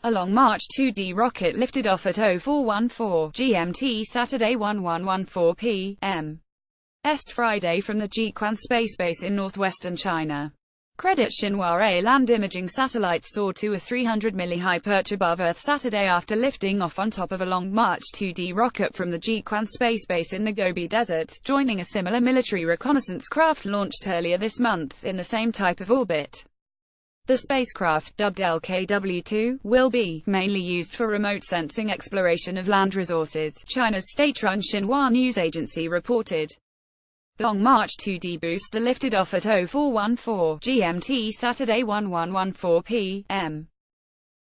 A Long March 2D rocket lifted off at 0414 GMT Saturday 1114 p.m. Est Friday from the Jiuquan Space Base in northwestern China. Credit Xinhua A land imaging satellite soared to a 300 mili-high perch above Earth Saturday after lifting off on top of a Long March 2D rocket from the Jiuquan Space Base in the Gobi Desert, joining a similar military reconnaissance craft launched earlier this month in the same type of orbit. The spacecraft, dubbed LKW-2, will be mainly used for remote sensing exploration of land resources, China's state-run Xinhua news agency reported. The Long March 2D booster lifted off at 0414 GMT Saturday 1114 p.m.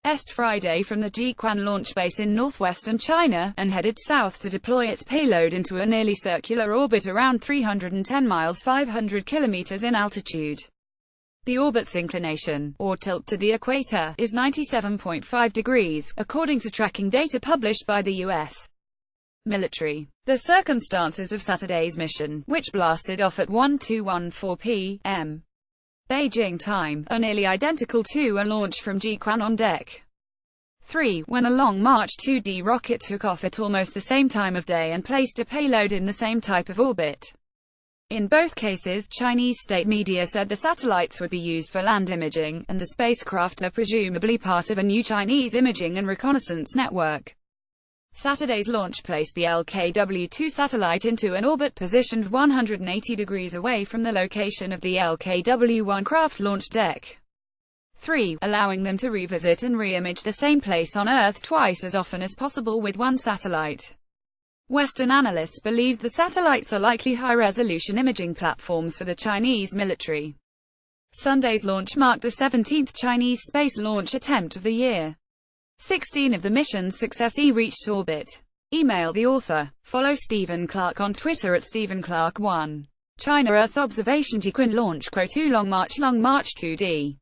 Est Friday from the Jiuquan launch base in northwestern China, and headed south to deploy its payload into a nearly circular orbit around 310 miles 500 kilometers in altitude. The orbit's inclination, or tilt to the equator, is 97.5 degrees, according to tracking data published by the U.S. military. The circumstances of Saturday's mission, which blasted off at 1214 p.m. Beijing time, are nearly identical to a launch from Jiuquan on Deck 3, when a Long March 2D rocket took off at almost the same time of day and placed a payload in the same type of orbit. In both cases, Chinese state media said the satellites would be used for land imaging, and the spacecraft are presumably part of a new Chinese imaging and reconnaissance network. Saturday's launch placed the LKW-2 satellite into an orbit positioned 180 degrees away from the location of the LKW-1 craft launch Deck 3, allowing them to revisit and re-image the same place on Earth twice as often as possible with one satellite. Western analysts believed the satellites are likely high-resolution imaging platforms for the Chinese military. Sunday's launch marked the 17th Chinese space launch attempt of the year. 16 of the mission's successfully reached orbit. Email the author. Follow Stephen Clark on Twitter at StephenClark1. China Earth Observation Jiuquan Launch Q2 Long March 2D